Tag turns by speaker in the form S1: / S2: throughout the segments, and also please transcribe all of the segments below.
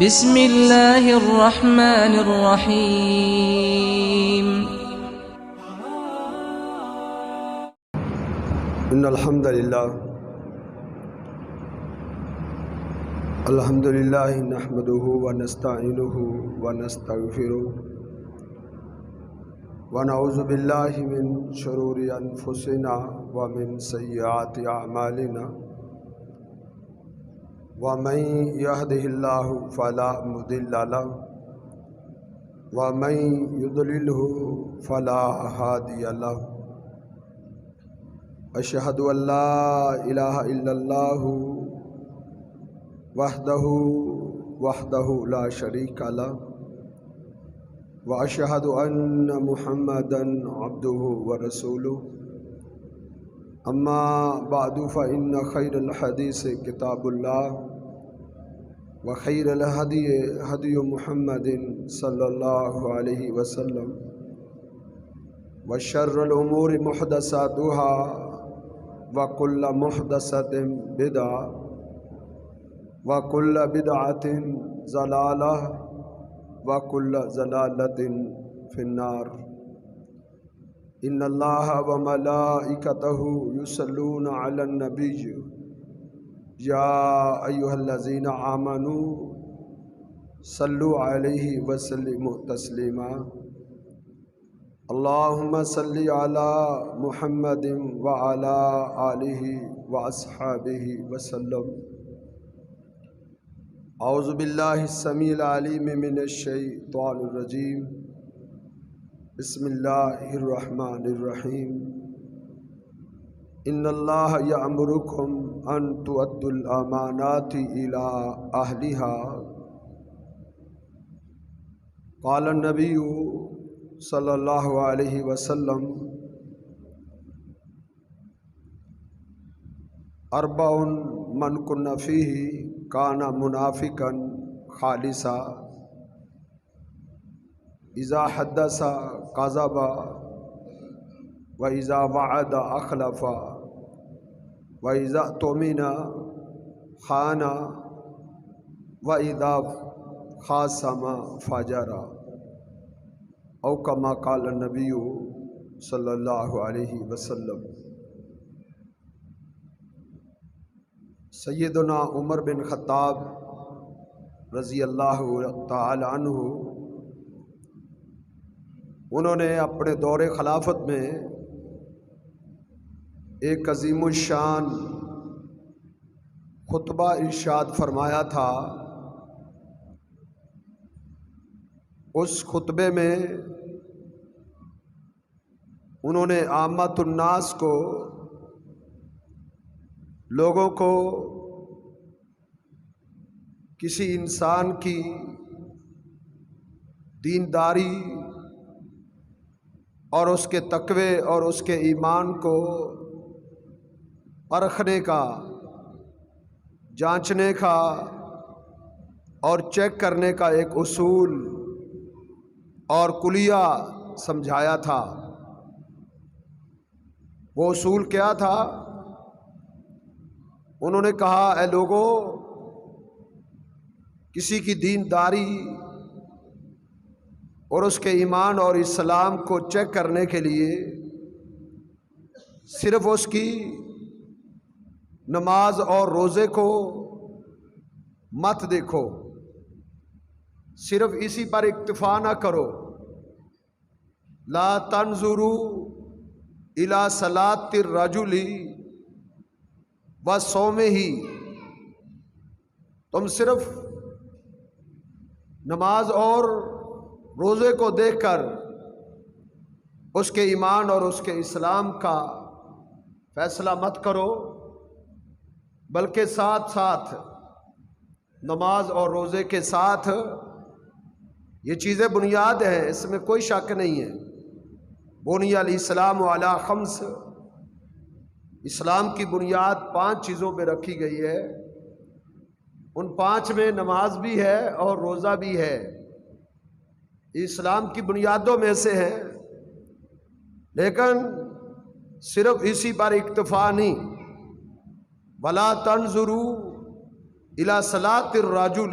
S1: بسم اللہ الرحمن الرحیم۔
S2: ان الحمد للہ نحمده ونستعینه ونستغفره ونعوذ باللہ من شرور انفسنا ومن سیئات اعمالنا ومن يهده الله فلا مضل له ومن يضلله فلا هادي له أشهد أن لا إله إلا الله وحده لا شريك له وأشهد أن محمدا عبده ورسوله أما بعد فإن خير الحديث كتاب الله وخير الهدي هدي محمد صلى الله عليه وسلم وشر الأمور محدثاتها وكل محدثة بدعة وكل بدعة ضلالة وكل ضلالة في النار إن الله وملائكته يصلون على النبي يا أيها الذين آمنوا صلوا عليه وسلموا تسليما اللهم صل على محمد وعلى آله وأصحابه وسلم أعوذ بالله السميع العليم من الشيطان الرجيم بسم الله الرحمن الرحيم ان اللہ یأمرکم ان تؤدوا الامانات الى اہلها قال النبی صلی اللہ علیہ وسلم اربع من کن فیہ کان منافقا خالصا اذا حدث کذب وَإِذَا وَعَدَ أَخْلَفَ وَإِذَا اؤْتُمِنَ خَانَ وَإِذَا خَاصَمَ فَجَرَ او كما قال النبی صلی اللہ علیہ وسلم۔ سیدنا عمر بن خطاب رضی اللہ تعالی عنہ انہوں نے اپنے دور خلافت میں ایک عظیم الشان خطبہ ارشاد فرمایا تھا۔ اس خطبے میں انہوں نے عامۃ الناس کو، لوگوں کو کسی انسان کی دینداری اور اس کے تقوی اور اس کے ایمان کو پرکھنے کا، جانچنے کا اور چیک کرنے کا ایک اصول اور کلیہ سمجھایا تھا۔ وہ اصول کیا تھا؟ انہوں نے کہا، اے لوگو، کسی کی دینداری اور اس کے ایمان اور اسلام کو چیک کرنے کے لیے صرف اس کی نماز اور روزے کو مت دیکھو، صرف اسی پر اکتفا نہ کرو۔ لا تنظروا الی صلاۃ الرجل وصومہ، تم صرف نماز اور روزے کو دیکھ کر اس کے ایمان اور اس کے اسلام کا فیصلہ مت کرو، بلکہ ساتھ ساتھ نماز اور روزے کے ساتھ یہ چیزیں بنیاد ہیں، اس میں کوئی شک نہیں ہے۔ بنی الاسلام علی خمس، اسلام کی بنیاد 5 چیزوں پہ رکھی گئی ہے۔ ان 5 میں نماز بھی ہے اور روزہ بھی ہے، اسلام کی بنیادوں میں سے ہے۔ لیکن صرف اسی پر اکتفا نہیں، وَلَا تَنْظُرُوا الی صلاۃ الرجل،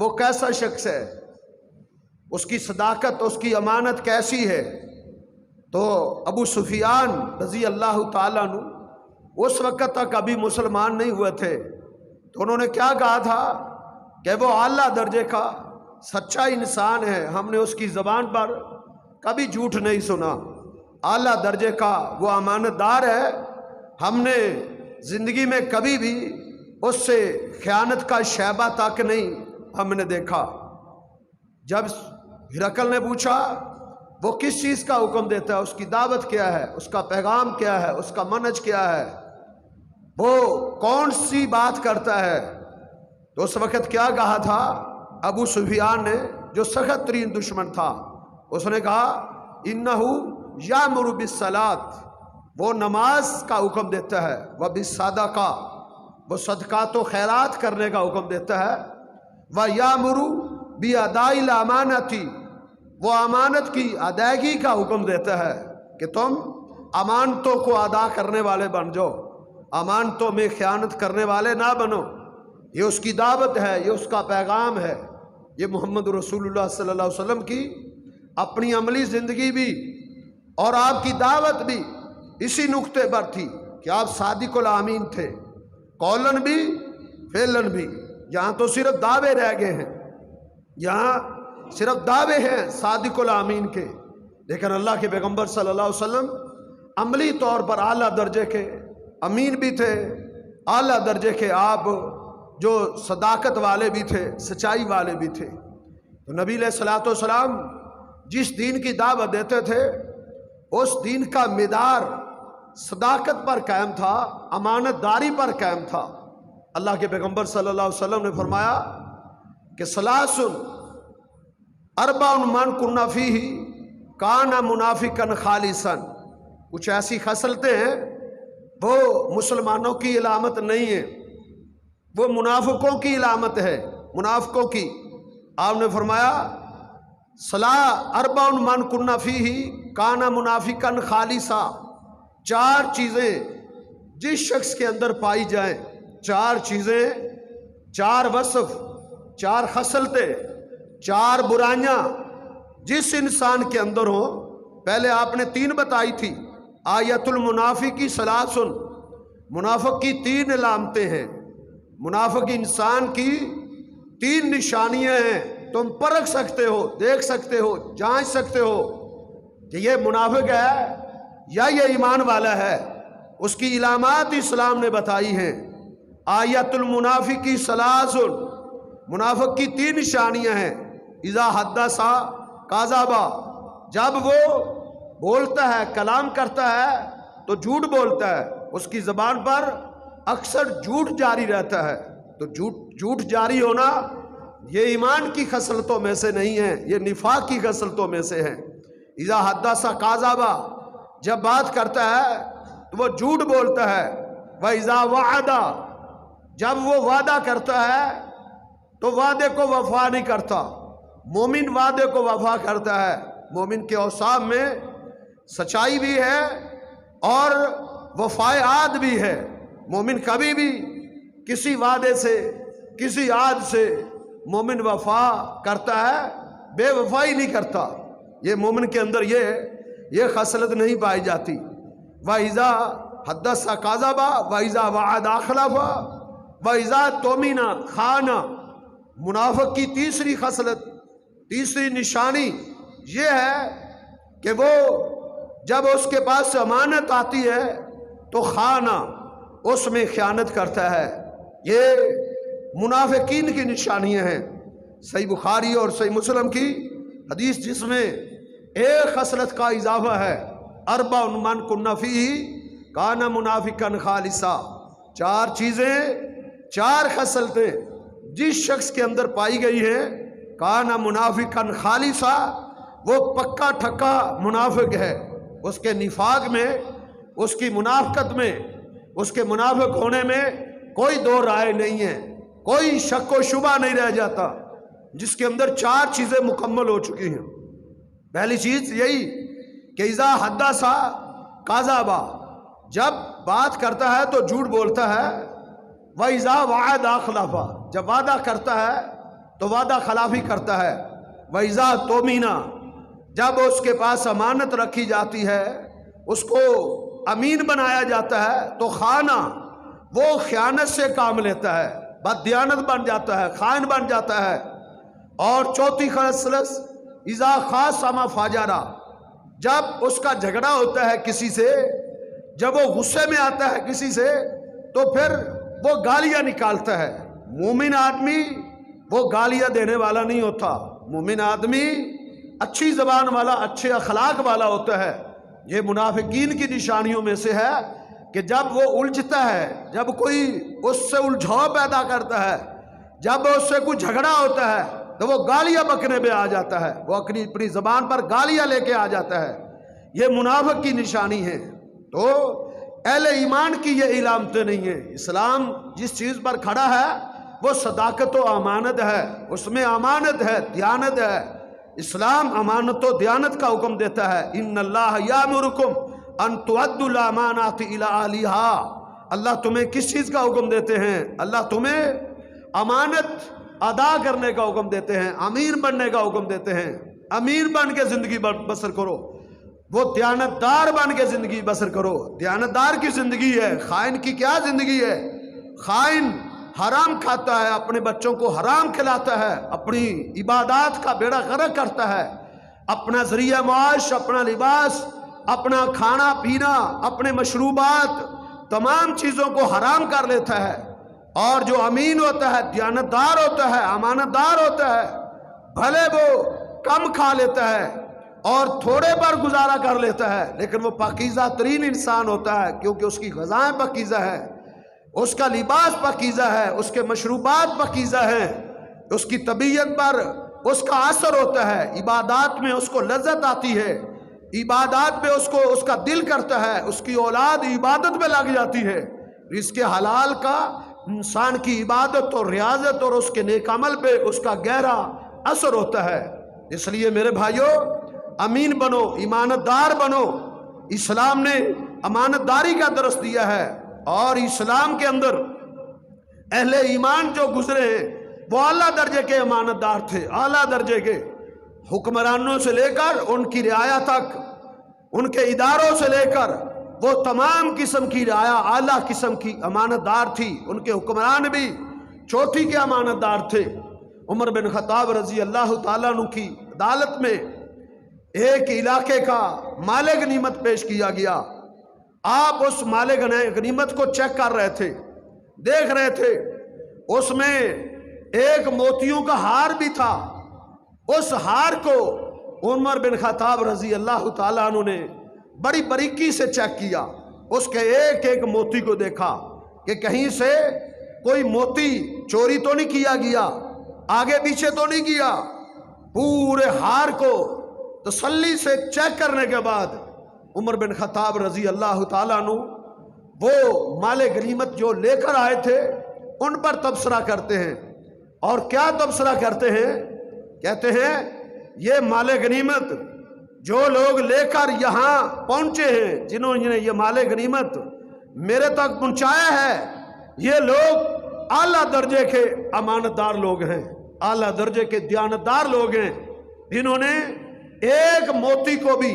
S2: وہ کیسا شخص ہے، اس کی صداقت، اس کی امانت کیسی ہے۔ تو ابو سفیان رضی اللہ تعالیٰ عنہ اس وقت تک ابھی مسلمان نہیں ہوئے تھے، تو انہوں نے کیا کہا تھا کہ وہ اعلیٰ درجے کا سچا انسان ہے، ہم نے اس کی زبان پر کبھی جھوٹ نہیں سنا، اعلیٰ درجے کا وہ امانت دار ہے، ہم نے زندگی میں کبھی بھی اس سے خیانت کا شائبہ تک نہیں ہم نے دیکھا۔ جب ہرقل نے پوچھا وہ کس چیز کا حکم دیتا ہے، اس کی دعوت کیا ہے، اس کا پیغام کیا ہے، اس کا منہج کیا ہے، وہ کون سی بات کرتا ہے، تو اس وقت کیا کہا تھا ابو سفیان نے، جو سخت ترین دشمن تھا، اس نے کہا انہو یامر بالصلاۃ، وہ نماز کا حکم دیتا ہے، وبالصدقہ، وہ صدقات و خیرات کرنے کا حکم دیتا ہے، ویامر باداء الامانۃ، وہ امانت کی ادائیگی کا حکم دیتا ہے کہ تم امانتوں کو ادا کرنے والے بن جاؤ، امانتوں میں خیانت کرنے والے نہ بنو۔ یہ اس کی دعوت ہے، یہ اس کا پیغام ہے، یہ محمد رسول اللہ صلی اللہ علیہ وسلم کی اپنی عملی زندگی بھی اور آپ کی دعوت بھی اسی نقطے پر تھی کہ آپ صادق الامین تھے، قولن بھی فعلن بھی۔ یہاں تو صرف دعوے رہ گئے ہیں، یہاں صرف دعوے ہیں صادق الامین کے، لیکن اللہ کے پیغمبر صلی اللہ علیہ وسلم عملی طور پر اعلیٰ درجے کے امین بھی تھے، اعلیٰ درجے کے آپ جو صداقت والے بھی تھے، سچائی والے بھی تھے۔ تو نبی علیہ الصلوۃ والسلام جس دین کی دعوت دیتے تھے اس دین کا مدار صداقت پر قائم تھا، امانت داری پر قائم تھا۔ اللہ کے پیغمبر صلی اللہ علیہ وسلم نے فرمایا کہ ثلاث اربع من کن فیہ کان منافقا خالصا، کچھ ایسی خصلتیں ہیں وہ مسلمانوں کی علامت نہیں ہے، وہ منافقوں کی علامت ہے، منافقوں کی۔ آپ نے فرمایا اربع من کن فیہ کان منافقا خالصا، چار چیزیں جس شخص کے اندر پائی جائیں، چار چیزیں، چار وصف، چار خصلتیں، چار برائیاں جس انسان کے اندر ہوں، پہلے آپ نے تین بتائی تھی، آیت المنافقی ثلاث، منافق کی تین علامتیں ہیں، منافق انسان کی تین نشانیاں ہیں، تم پرکھ سکتے ہو، دیکھ سکتے ہو، جانچ سکتے ہو کہ یہ منافق ہے یا یہ ایمان والا ہے۔ اس کی علامات اسلام نے بتائی ہیں، آیت المنافقی ثلاث، منافق کی تین نشانیاں ہیں، اذا حدث کذب، جب وہ بولتا ہے، کلام کرتا ہے تو جھوٹ بولتا ہے، اس کی زبان پر اکثر جھوٹ جاری رہتا ہے، تو جھوٹ جاری ہونا یہ ایمان کی خصلتوں میں سے نہیں ہے، یہ نفاق کی خصلتوں میں سے ہے۔ اذا حدث کذب، جب بات کرتا ہے تو وہ جھوٹ بولتا ہے، واذا وعد، جب وہ وعدہ کرتا ہے تو وعدے کو وفا نہیں کرتا۔ مومن وعدے کو وفا کرتا ہے، مومن کے اوصاف میں سچائی بھی ہے اور وفائے عہد بھی ہے۔ مومن کبھی بھی کسی وعدے سے، کسی عہد سے مومن وفا کرتا ہے، بے وفائی نہیں کرتا۔ یہ مومن کے اندر یہ خصلت نہیں پائی جاتی۔ وَإِذَا حَدَّثَ كَذَبَ وَإِذَا وَعَدَ أَخْلَفَ وَإِذَا اؤْتُمِنَ خَانَ۔ منافق کی تیسری خصلت، تیسری نشانی یہ ہے کہ وہ جب اس کے پاس امانت آتی ہے تو خانہ، اس میں خیانت کرتا ہے۔ یہ منافقین کی نشانیاں ہیں۔ صحیح بخاری اور صحیح مسلم کی حدیث جس میں ایک خصلت کا اضافہ ہے، اربع من کن فیہ کان منافقا خالصا، چار چیزیں، چار خصلتیں جس شخص کے اندر پائی گئی ہیں، کان منافقا خالصا، وہ پکا ٹھکا منافق ہے۔ اس کے نفاق میں، اس کی منافقت میں، اس کے منافق ہونے میں کوئی دو رائے نہیں ہے، کوئی شک و شبہ نہیں رہ جاتا، جس کے اندر چار چیزیں مکمل ہو چکی ہیں۔ پہلی چیز یہی کہ اذا حدث کذب، جب بات کرتا ہے تو جھوٹ بولتا ہے، وَإِذَا وَعَدَ أَخْلَفَ، جب وعدہ کرتا ہے تو وعدہ خلافی کرتا ہے، وَإِذَا تُؤْمِنَ جب اس کے پاس امانت رکھی جاتی ہے، اس کو امین بنایا جاتا ہے تو خانہ، وہ خیانت سے کام لیتا ہے، بددیانت بن جاتا ہے، خائن بن جاتا ہے۔ اور چوتھی خصلت اذا خاصم فاجر جب اس کا جھگڑا ہوتا ہے کسی سے، جب وہ غصے میں آتا ہے کسی سے تو پھر وہ گالیاں نکالتا ہے۔ مومن آدمی وہ گالیاں دینے والا نہیں ہوتا، مومن آدمی اچھی زبان والا، اچھے اخلاق والا ہوتا ہے۔ یہ منافقین کی نشانیوں میں سے ہے کہ جب وہ الجھتا ہے، جب کوئی اس سے الجھاؤ پیدا کرتا ہے، جب اس سے کوئی جھگڑا ہوتا ہے تو وہ گالیاں بکنے پہ آ جاتا ہے، وہ اپنی زبان پر گالیاں لے کے آ جاتا ہے۔ یہ منافق کی نشانی ہے۔ تو اہل ایمان کی یہ علامتیں نہیں ہیں۔ اسلام جس چیز پر کھڑا ہے وہ صداقت و امانت ہے، اس میں امانت ہے، دیانت ہے۔ اسلام امانت و دیانت کا حکم دیتا ہے، ان اللہ یامرکم ان تؤدوا الامانات الی اہلھا۔ اللہ تمہیں کس چیز کا حکم دیتے ہیں؟ اللہ تمہیں امانت ادا کرنے کا حکم دیتے ہیں، امیر بننے کا حکم دیتے ہیں۔ امیر بن کے زندگی بسر کرو، وہ دیانتدار بن کے زندگی بسر کرو۔ دیانتدار کی زندگی ہے، خائن کی کیا زندگی ہے؟ خائن حرام کھاتا ہے، اپنے بچوں کو حرام کھلاتا ہے، اپنی عبادات کا بیڑا غرق کرتا ہے، اپنا ذریعہ معاش، اپنا لباس، اپنا کھانا پینا، اپنے مشروبات، تمام چیزوں کو حرام کر لیتا ہے۔ اور جو امین ہوتا ہے، دیانتدار ہوتا ہے، امانت دار ہوتا ہے، بھلے وہ کم کھا لیتا ہے اور تھوڑے پر گزارا کر لیتا ہے، لیکن وہ پاکیزہ ترین انسان ہوتا ہے، کیونکہ اس کی غذائیں پاکیزہ ہیں، اس کا لباس پاکیزہ ہے، اس کے مشروبات پاکیزہ ہیں، اس کی طبیعت پر اس کا اثر ہوتا ہے، عبادات میں اس کو لذت آتی ہے، عبادات پہ اس کا دل کرتا ہے، اس کی اولاد عبادت میں لگ جاتی ہے۔ رزق حلال کا انسان کی عبادت اور ریاضت اور اس کے نیک عمل پہ اس کا گہرا اثر ہوتا ہے۔ اس لیے میرے بھائیوں، امین بنو، امانت دار بنو۔ اسلام نے امانت داری کا درس دیا ہے، اور اسلام کے اندر اہل ایمان جو گزرے ہیں وہ اعلیٰ درجے کے امانت دار تھے، اعلیٰ درجے کے، حکمرانوں سے لے کر ان کی رعایا تک، ان کے اداروں سے لے کر وہ تمام قسم کی رعایا اعلیٰ قسم کی امانت دار تھی۔ ان کے حکمران بھی چوٹی کے امانت دار تھے۔ عمر بن خطاب رضی اللہ تعالیٰ عنہ کی عدالت میں ایک علاقے کا مال غنیمت پیش کیا گیا۔ آپ اس مال غنیمت کو چیک کر رہے تھے، دیکھ رہے تھے، اس میں ایک موتیوں کا ہار بھی تھا۔ اس ہار کو عمر بن خطاب رضی اللہ تعالیٰ عنہ نے بڑی باریکی سے چیک کیا، اس کے ایک ایک موتی کو دیکھا کہ کہیں سے کوئی موتی چوری تو نہیں کیا گیا، آگے پیچھے تو نہیں کیا۔ پورے ہار کو تسلی سے چیک کرنے کے بعد عمر بن خطاب رضی اللہ تعالیٰ عنہ وہ مال غنیمت جو لے کر آئے تھے ان پر تبصرہ کرتے ہیں۔ اور کیا تبصرہ کرتے ہیں؟ کہتے ہیں یہ مال غنیمت جو لوگ لے کر یہاں پہنچے ہیں، جنہوں نے یہ مال غنیمت میرے تک پہنچایا ہے، یہ لوگ اعلیٰ درجے کے امانت دار لوگ ہیں، اعلیٰ درجے کے دیانتدار لوگ ہیں، جنہوں نے ایک موتی کو بھی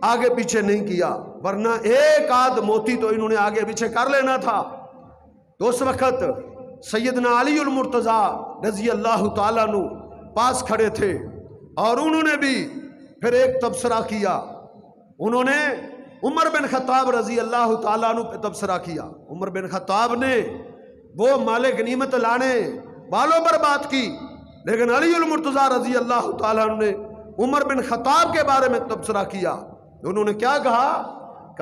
S2: آگے پیچھے نہیں کیا، ورنہ ایک آدھ موتی تو انہوں نے آگے پیچھے کر لینا تھا۔ تو اس وقت سیدنا علی المرتضیٰ رضی اللہ تعالیٰ عنہ پاس کھڑے تھے، اور انہوں نے بھی پھر ایک تبصرہ کیا۔ انہوں نے عمر بن خطاب رضی اللہ تعالیٰ عنہ پہ تبصرہ کیا۔ عمر بن خطاب نے وہ مال غنیمت لانے والوں پر بات کی، لیکن علی المرتضیٰ رضی اللہ تعالیٰ عنہ نے عمر بن خطاب کے بارے میں تبصرہ کیا۔ انہوں نے کیا کہا؟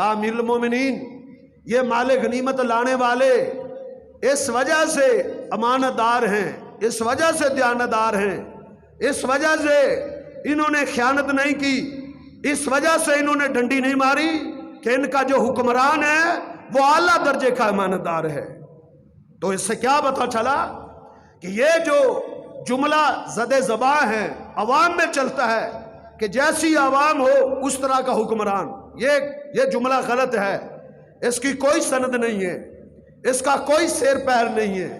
S2: امیر المومنین، یہ مال غنیمت لانے والے اس وجہ سے امانت دار ہیں، اس وجہ سے دیانتدار ہیں، اس وجہ سے انہوں نے خیانت نہیں کی، اس وجہ سے انہوں نے ڈنڈی نہیں ماری کہ ان کا جو حکمران ہے وہ اعلیٰ درجے کا امانت دار ہے۔ تو اس سے کیا پتہ چلا کہ یہ جو جملہ زد زباں ہے، عوام میں چلتا ہے کہ جیسی عوام ہو اس طرح کا حکمران، یہ جملہ غلط ہے، اس کی کوئی سند نہیں ہے، اس کا کوئی سیر پیر نہیں ہے،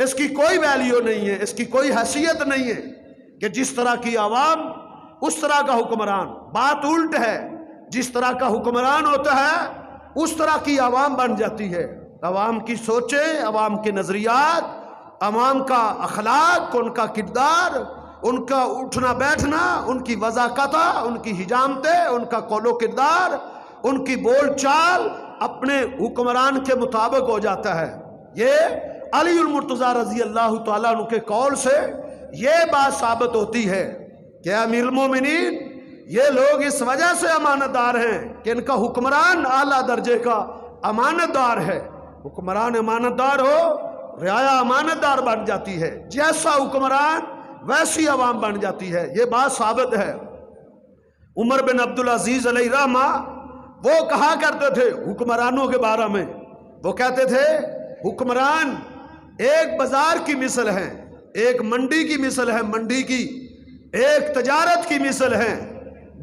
S2: اس کی کوئی ویلیو نہیں ہے، اس کی کوئی حیثیت نہیں ہے کہ جس طرح کی عوام اس طرح کا حکمران۔ بات الٹ ہے، جس طرح کا حکمران ہوتا ہے اس طرح کی عوام بن جاتی ہے۔ عوام کی سوچیں، عوام کے نظریات، عوام کا اخلاق، ان کا کردار، ان کا اٹھنا بیٹھنا، ان کی وضاقت، ان کی حجامتیں، ان کا قول و کردار، ان کی بول چال اپنے حکمران کے مطابق ہو جاتا ہے۔ یہ علی المرتضیٰ رضی اللہ تعالیٰ عنہ کے قول سے یہ بات ثابت ہوتی ہے کہ امیر المومنین یہ لوگ اس وجہ سے امانت دار ہیں کہ ان کا حکمران اعلیٰ درجے کا امانت دار ہے۔ حکمران امانت دار ہو، رعایا امانت دار بن جاتی ہے، جیسا حکمران ویسی عوام بن جاتی ہے۔ یہ بات ثابت ہے۔ عمر بن عبدالعزیز علیہ رحمہ وہ کہا کرتے تھے حکمرانوں کے بارے میں، وہ کہتے تھے حکمران ایک بازار کی مثل ہے، ایک منڈی کی مثل ہے، منڈی کی ایک تجارت کی مثل ہے۔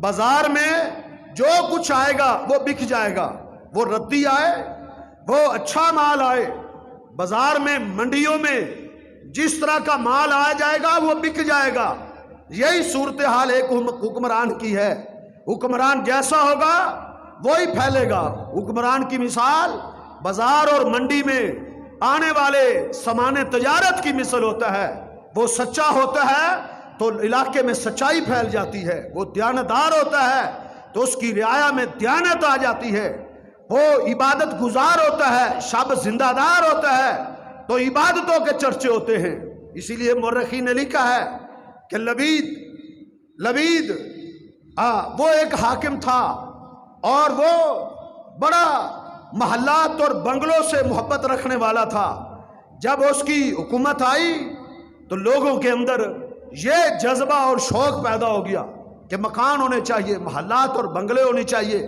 S2: بازار میں جو کچھ آئے گا وہ بک جائے گا، وہ ردی آئے، وہ اچھا مال آئے، بازار میں منڈیوں میں جس طرح کا مال آ جائے گا وہ بک جائے گا۔ یہی صورتحال ایک حکمران کی ہے۔ حکمران جیسا ہوگا وہی پھیلے گا۔ حکمران کی مثال بازار اور منڈی میں آنے والے سامان تجارت کی مثل ہوتا ہے۔ وہ سچا ہوتا ہے تو علاقے میں سچائی پھیل جاتی ہے، وہ دیانتدار ہوتا ہے تو اس کی رعایا میں دیانت آ جاتی ہے، وہ عبادت گزار ہوتا ہے، شب زندہ دار ہوتا ہے تو عبادتوں کے چرچے ہوتے ہیں۔ اسی لیے مورخین نے لکھا ہے کہ لبید وہ ایک حاکم تھا اور وہ بڑا محلات اور بنگلوں سے محبت رکھنے والا تھا۔ جب اس کی حکومت آئی تو لوگوں کے اندر یہ جذبہ اور شوق پیدا ہو گیا کہ مکان ہونے چاہیے، محلات اور بنگلے ہونے چاہیے۔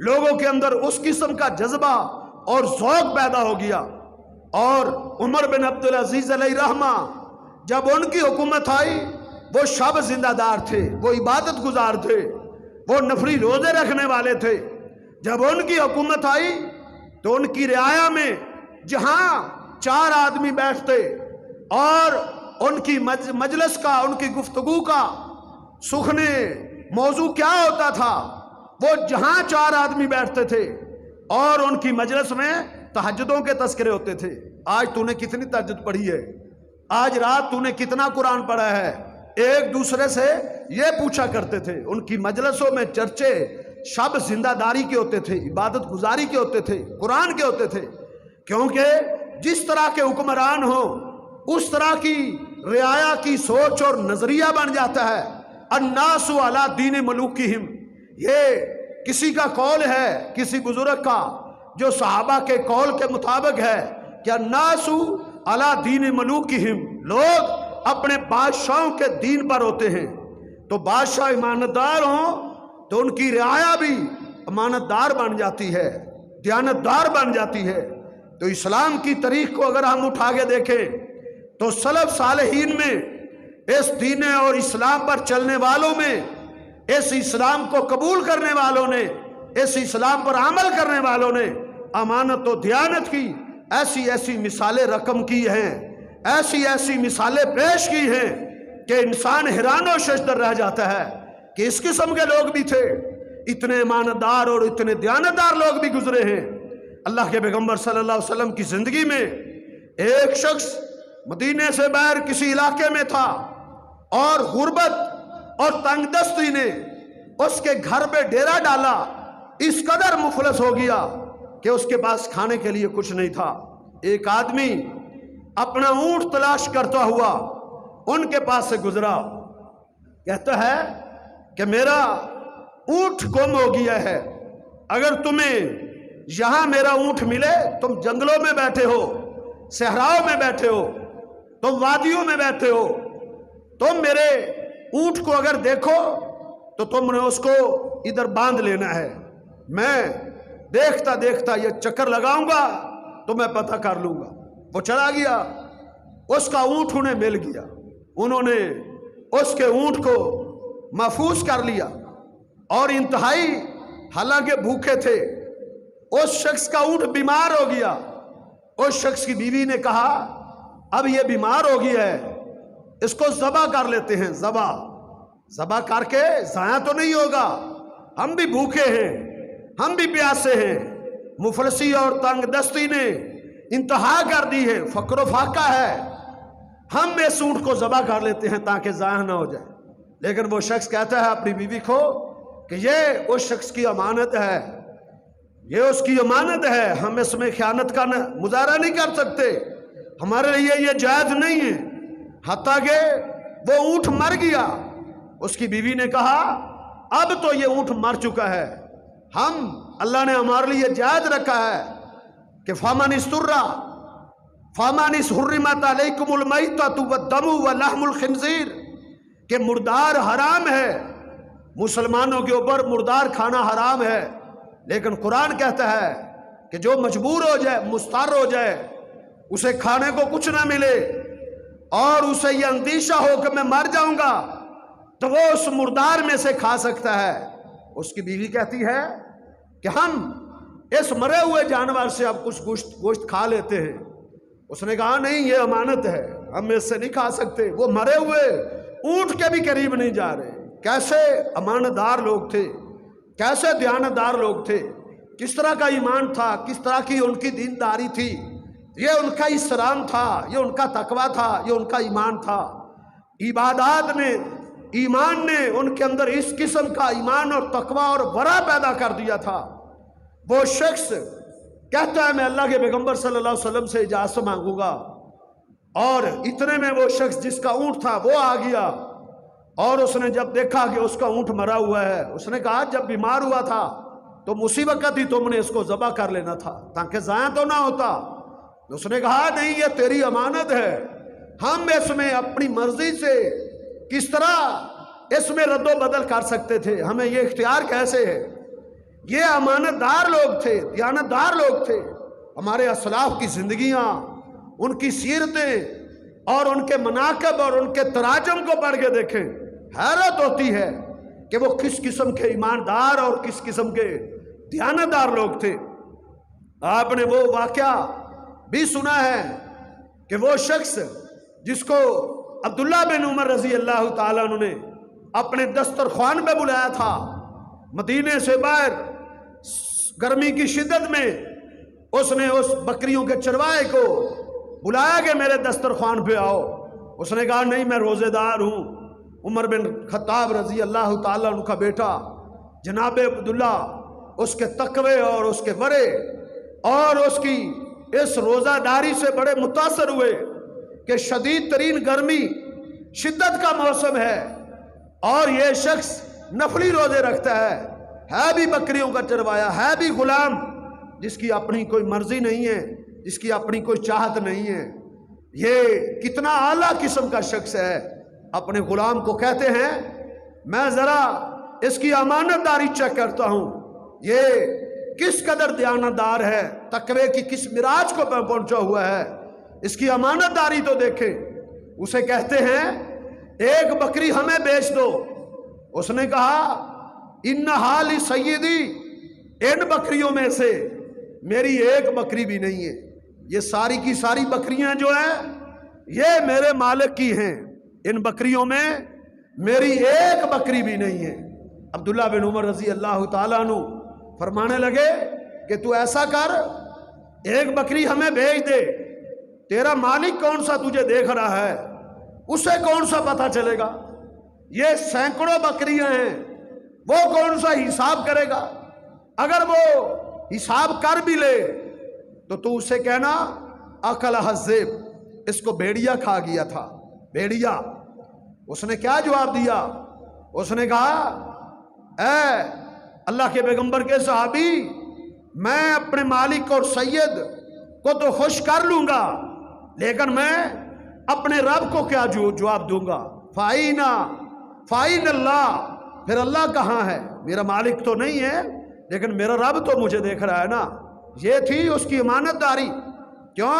S2: لوگوں کے اندر اس قسم کا جذبہ اور ذوق پیدا ہو گیا۔ اور عمر بن عبدالعزیز علیہ رحمہ جب ان کی حکومت آئی وہ شب زندہ دار تھے، وہ عبادت گزار تھے، وہ نفلی روزے رکھنے والے تھے۔ جب ان کی حکومت آئی تو ان کی رعایا میں جہاں 4 آدمی بیٹھتے اور ان کی مجلس کا، ان کی گفتگو کا سخنے موضوع کیا ہوتا تھا، وہ جہاں 4 آدمی بیٹھتے تھے اور ان کی مجلس میں تہجدوں کے تذکرے ہوتے تھے۔ آج تو نے کتنی تہجد پڑھی ہے، آج رات تو نے کتنا قرآن پڑھا ہے، ایک دوسرے سے یہ پوچھا کرتے تھے۔ ان کی مجلسوں میں چرچے شب زندہ داری کے ہوتے تھے، عبادت گزاری کے ہوتے تھے، قرآن کے ہوتے تھے، کیونکہ جس طرح کے حکمران ہوں اس طرح کی رعایا کی سوچ اور نظریہ بن جاتا ہے۔ الناس علی دین ملوکہم، یہ کسی کا قول ہے، کسی بزرگ کا جو صحابہ کے قول کے مطابق ہے کہ الناس علی دین ملوکہم، لوگ اپنے بادشاہوں کے دین پر ہوتے ہیں۔ تو بادشاہ امانتدار ہوں تو ان کی رعایا بھی امانتدار بن جاتی ہے، دیانتدار بن جاتی ہے۔ تو اسلام کی تاریخ کو اگر ہم اٹھا کے دیکھیں تو سلف صالحین میں، اس دین اور اسلام پر چلنے والوں میں، اس اسلام کو قبول کرنے والوں نے، اس اسلام پر عمل کرنے والوں نے امانت و دیانت کی ایسی ایسی مثالیں رقم کی ہیں، ایسی ایسی مثالیں پیش کی ہیں کہ انسان حیران و ششدر رہ جاتا ہے کہ اس قسم کے لوگ بھی تھے۔ اتنے ایماندار اور اتنے دیانتدار لوگ بھی گزرے ہیں۔ اللہ کے پیغمبر صلی اللہ علیہ وسلم کی زندگی میں ایک شخص مدینے سے باہر کسی علاقے میں تھا اور غربت اور تنگ دستی نے اس کے گھر پہ ڈیرا ڈالا، اس قدر مفلس ہو گیا کہ اس کے پاس کھانے کے لیے کچھ نہیں تھا۔ ایک آدمی اپنا اونٹ تلاش کرتا ہوا ان کے پاس سے گزرا، کہتا ہے کہ میرا اونٹ گم ہو گیا ہے، اگر تمہیں یہاں میرا اونٹ ملے، تم جنگلوں میں بیٹھے ہو، صحراؤں میں بیٹھے ہو، تم وادیوں میں بیٹھے ہو، تم میرے اونٹ کو اگر دیکھو تو تم نے اس کو ادھر باندھ لینا ہے، میں دیکھتا دیکھتا یہ چکر لگاؤں گا تو میں پتہ کر لوں گا۔ وہ چلا گیا، اس کا اونٹ انہیں مل گیا، انہوں نے اس کے اونٹ کو محفوظ کر لیا اور انتہائی حالانکہ بھوکے تھے، اس شخص کا اونٹ بیمار ہو گیا۔ اس شخص کی بیوی نے کہا اب یہ بیمار ہو گیا ہے، اس کو ذبح کر لیتے ہیں۔ ذبح کر کے ضائع تو نہیں ہوگا، ہم بھی بھوکے ہیں، ہم بھی پیاسے ہیں، مفلسی اور تنگ دستی نے انتہا کر دی ہے، فقر و فاقہ ہے، ہم اس اونٹ کو ذبح کر لیتے ہیں تاکہ ضائع نہ ہو جائے۔ لیکن وہ شخص کہتا ہے اپنی بیوی کو کہ یہ اس شخص کی امانت ہے، یہ اس کی امانت ہے، ہم اس میں خیانت کا مظاہرہ نہیں کر سکتے، ہمارے لیے یہ جائز نہیں ہے۔ حتیٰ کہ وہ اونٹ مر گیا، اس کی بیوی نے کہا اب تو یہ اونٹ مر چکا ہے، اللہ نے ہمارے لیے جائز رکھا ہے کہ فَمَنِ حُرِّمَتْ عَلَيْكُمُ الْمَيْتَةُ وَالدَّمُ وَلَحْمُ الْخِنْزِيرِ کہ مردار حرام ہے، مسلمانوں کے اوپر مردار کھانا حرام ہے، لیکن قرآن کہتا ہے کہ جو مجبور ہو جائے، مضطر ہو جائے، اسے کھانے کو کچھ نہ ملے اور اسے یہ اندیشہ ہو کہ میں مر جاؤں گا، تو وہ اس مردار میں سے کھا سکتا ہے۔ اس کی بیوی کہتی ہے کہ ہم اس مرے ہوئے جانور سے اب کچھ گوشت کھا لیتے ہیں۔ اس نے کہا نہیں، یہ امانت ہے، ہم اس سے نہیں کھا سکتے۔ وہ مرے ہوئے اونٹ کے بھی قریب نہیں جا رہے۔ کیسے امانت دار لوگ تھے، کیسے دیانتدار لوگ تھے، کس طرح کا ایمان تھا، کس طرح کی ان کی دینداری تھی، یہ ان کا اسلام تھا، یہ ان کا تقوی تھا، یہ ان کا ایمان تھا۔ عبادات نے، ایمان نے ان کے اندر اس قسم کا ایمان اور تقوی اور ورع پیدا کر دیا تھا۔ وہ شخص کہتا ہے میں اللہ کے پیغمبر صلی اللہ علیہ وسلم سے اجازت مانگوں گا، اور اتنے میں وہ شخص جس کا اونٹ تھا وہ آ گیا، اور اس نے جب دیکھا کہ اس کا اونٹ مرا ہوا ہے، اس نے کہا جب بیمار ہوا تھا تو اسی وقت ہی تم نے اس کو ذبح کر لینا تھا تاکہ ضائع تو نہ ہوتا۔ اس نے کہا نہیں، یہ تیری امانت ہے، ہم اس میں اپنی مرضی سے کس طرح اس میں رد و بدل کر سکتے تھے، ہمیں یہ اختیار کیسے ہے؟ یہ امانت دار لوگ تھے، دیانت دار لوگ تھے۔ ہمارے اسلاف کی زندگیاں، ان کی سیرتیں اور ان کے مناقب اور ان کے تراجم کو پڑھ کے دیکھیں، حیرت ہوتی ہے کہ وہ کس قسم کے ایماندار اور کس قسم کے دیانت دار لوگ تھے۔ آپ نے وہ واقعہ بھی سنا ہے کہ وہ شخص جس کو عبداللہ بن عمر رضی اللہ تعالیٰ عنہ نے اپنے دسترخوان پہ بلایا تھا، مدینے سے باہر گرمی کی شدت میں اس نے اس بکریوں کے چروائے کو بلایا کہ میرے دسترخوان پہ آؤ۔ اس نے کہا نہیں، میں روزے دار ہوں۔ عمر بن خطاب رضی اللہ تعالیٰ عنہ کا بیٹا جناب عبداللہ اس کے تقوی اور اس کے ورع اور اس کی اس روزہ داری سے بڑے متاثر ہوئے کہ شدید ترین گرمی، شدت کا موسم ہے اور یہ شخص نفلی روزے رکھتا ہے بھی بکریوں کا چروایا، ہے بھی غلام جس کی اپنی کوئی مرضی نہیں ہے، جس کی اپنی کوئی چاہت نہیں ہے۔ یہ کتنا اعلیٰ قسم کا شخص ہے، اپنے غلام کو کہتے ہیں میں ذرا اس کی امانت داری چیک کرتا ہوں، یہ کس قدر دیانتدار ہے، تقوی کی کس معراج کو پہنچا ہوا ہے، اس کی امانت داری تو دیکھیں۔ اسے کہتے ہیں ایک بکری ہمیں بیچ دو۔ اس نے کہا ان حالی سیدی، ان بکریوں میں سے میری ایک بکری بھی نہیں ہے، یہ ساری کی ساری بکریاں جو ہیں یہ میرے مالک کی ہیں، ان بکریوں میں میری ایک بکری بھی نہیں ہے۔ عبداللہ بن عمر رضی اللہ تعالیٰ عنہ فرمانے لگے کہ تو ایسا کر، ایک بکری ہمیں بھیج دے، تیرا مالک کون سا تجھے دیکھ رہا ہے، اسے کون سا پتہ چلے گا، یہ سینکڑوں بکریاں ہیں، وہ کون سا حساب کرے گا، اگر وہ حساب کر بھی لے تو اسے کہنا اکلھا الذئب، اس کو بھیڑیا کھا گیا تھا، بھیڑیا۔ اس نے کیا جواب دیا؟ اس نے کہا اے اللہ کے پیغمبر کے صحابی، میں اپنے مالک اور سید کو تو خوش کر لوں گا، لیکن میں اپنے رب کو کیا جواب دوں گا؟ فائن اللہ، پھر اللہ کہاں ہے؟ میرا مالک تو نہیں ہے لیکن میرا رب تو مجھے دیکھ رہا ہے نا۔ یہ تھی اس کی امانت داری۔ کیوں؟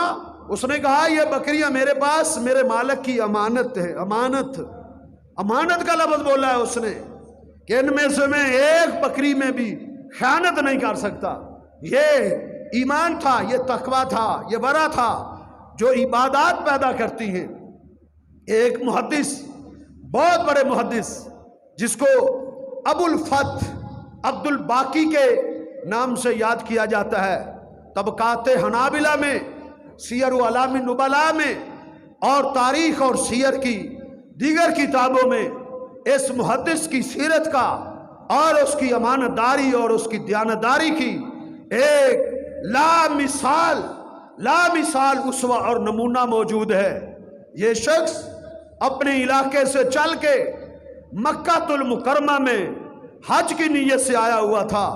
S2: اس نے کہا یہ بکریاں میرے پاس میرے مالک کی امانت ہے، امانت کا لفظ بولا ہے اس نے کہ ان میں سے میں ایک بکری میں بھی خیانت نہیں کر سکتا۔ یہ ایمان تھا، یہ تقوی تھا، یہ ورع تھا جو عبادات پیدا کرتی ہیں۔ ایک محدث، بہت بڑے محدث جس کو ابو الفتح عبد الباقی کے نام سے یاد کیا جاتا ہے، طبقات حنابلہ میں، سیر و اعلام النبلاء میں اور تاریخ اور سیر کی دیگر کتابوں میں اس محدث کی سیرت کا اور اس کی امانت داری اور اس کی دیانتداری کی ایک لامثال اسوہ اور نمونہ موجود ہے۔ یہ شخص اپنے علاقے سے چل کے مکہ المکرمہ میں حج کی نیت سے آیا ہوا تھا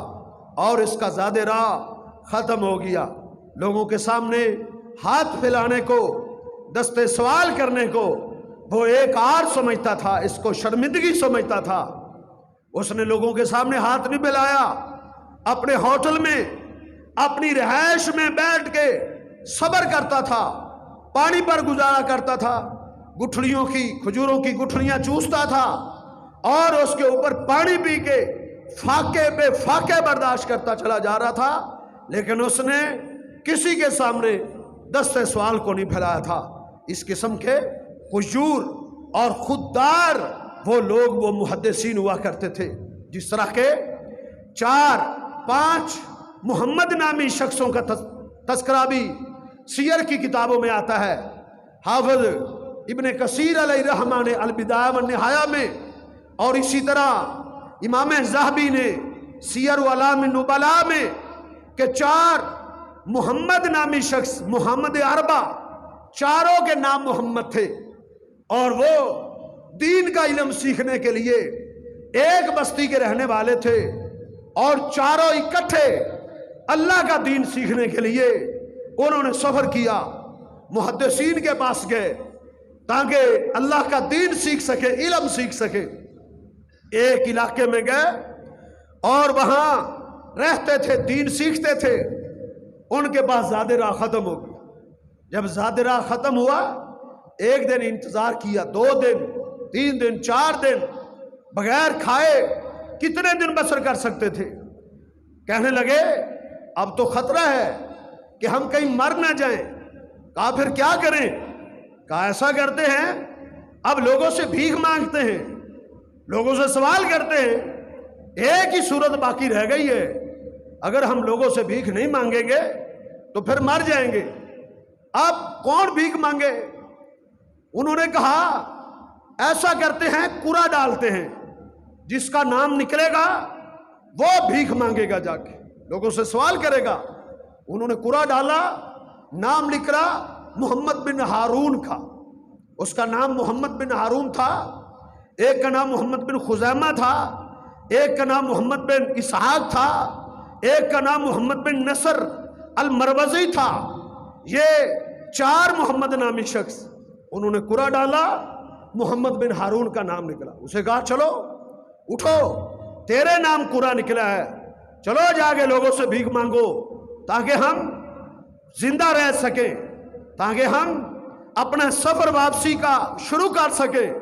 S2: اور اس کا زاد راہ ختم ہو گیا۔ لوگوں کے سامنے ہاتھ پھیلانے کو، دستے سوال کرنے کو وہ ایک عار سمجھتا تھا، اس کو شرمندگی سمجھتا تھا۔ اس نے لوگوں کے سامنے ہاتھ نہیں پھیلایا، اپنے ہوٹل میں اپنی رہائش میں بیٹھ کے صبر کرتا تھا، پانی پر گزارا کرتا تھا، گٹھلیوں کی، کھجوروں کی گٹھلیاں چوستا تھا اور اس کے اوپر پانی پی کے فاقے پہ فاقے برداشت کرتا چلا جا رہا تھا، لیکن اس نے کسی کے سامنے دستے سوال کو نہیں پھیلایا تھا۔ اس قسم کے خجور اور خوددار وہ لوگ، وہ محدثین ہوا کرتے تھے۔ جس طرح کے 4-5 محمد نامی شخصوں کا تذکرہ بھی سیر کی کتابوں میں آتا ہے۔ حافظ ابن کثیر علیہ رحمہ نے البدایہ والنہایہ میں، اور اسی طرح امام ذہبی نے سیر و اعلام النبلاء میں، کہ 4 محمد نامی شخص، محمد اربع، چاروں کے نام محمد تھے اور وہ دین کا علم سیکھنے کے لیے ایک بستی کے رہنے والے تھے، اور چاروں اکٹھے اللہ کا دین سیکھنے کے لیے انہوں نے سفر کیا، محدثین کے پاس گئے تاکہ اللہ کا دین سیکھ سکے، علم سیکھ سکے۔ ایک علاقے میں گئے اور وہاں رہتے تھے، دین سیکھتے تھے۔ ان کے پاس زاد راہ ختم ہو گیا۔ جب زاد راہ ختم ہوا، ایک دن انتظار کیا، 2 دن، 3 دن، 4 دن بغیر کھائے کتنے دن بسر کر سکتے تھے؟ کہنے لگے اب تو خطرہ ہے کہ ہم کہیں مر نہ جائیں۔ کہا پھر کیا کریں؟ کہا ایسا کرتے ہیں، اب لوگوں سے بھیک مانگتے ہیں، لوگوں سے سوال کرتے ہیں۔ ایک ہی صورت باقی رہ گئی ہے، اگر ہم لوگوں سے بھیک نہیں مانگیں گے تو پھر مر جائیں گے۔ اب کون بھیک مانگے؟ انہوں نے کہا ایسا کرتے ہیں، قرعہ ڈالتے ہیں، جس کا نام نکلے گا وہ بھیک مانگے گا، جا کے لوگوں سے سوال کرے گا۔ انہوں نے قرعہ ڈالا، نام نکلا محمد بن ہارون کا۔ اس کا نام محمد بن ہارون تھا، ایک کا نام محمد بن خزیمہ تھا، ایک کا نام محمد بن اسحاق تھا، ایک کا نام محمد بن نصر المروزی تھا۔ یہ 4 محمد نامی شخص، انہوں نے قرعہ ڈالا، محمد بن ہارون کا نام نکلا۔ اسے کہا چلو اٹھو، تیرے نام قرعہ نکلا ہے، چلو جا کے لوگوں سے بھیک مانگو تاکہ ہم زندہ رہ سکیں، تاکہ ہم اپنا سفر واپسی کا شروع کر سکیں۔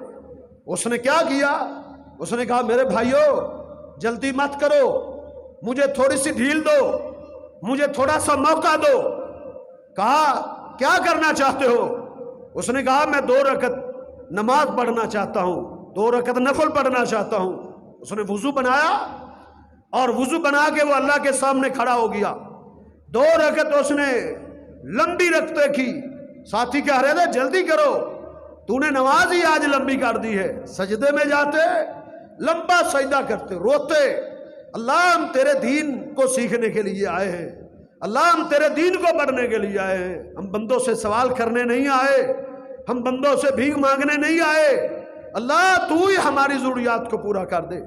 S2: اس نے کیا کیا؟ اس نے کہا میرے بھائیو جلدی مت کرو، مجھے تھوڑی سی ڈھیل دو، مجھے تھوڑا سا موقع دو۔ کہا کیا کرنا چاہتے ہو؟ اس نے کہا میں 2 رکعت نماز پڑھنا چاہتا ہوں، 2 رکعت نفل پڑھنا چاہتا ہوں۔ اس نے وضو بنایا اور وضو بنا کے وہ اللہ کے سامنے کھڑا ہو گیا۔ 2 رکعت اس نے لمبی رکھتے کی۔ ساتھی کہہ رہے تھے جلدی کرو، تو نے نماز ہی آج لمبی کر دی ہے۔ سجدے میں جاتے، لمبا سجدہ کرتے، روتے، اللہ ہم تیرے دین کو سیکھنے کے لیے آئے ہیں، اللہ ہم تیرے دین کو پڑھنے کے لیے آئے ہیں، ہم بندوں سے سوال کرنے نہیں آئے، ہم بندوں سے بھیک مانگنے نہیں آئے، اللہ تو ہی ہماری ضروریات کو پورا کر دے۔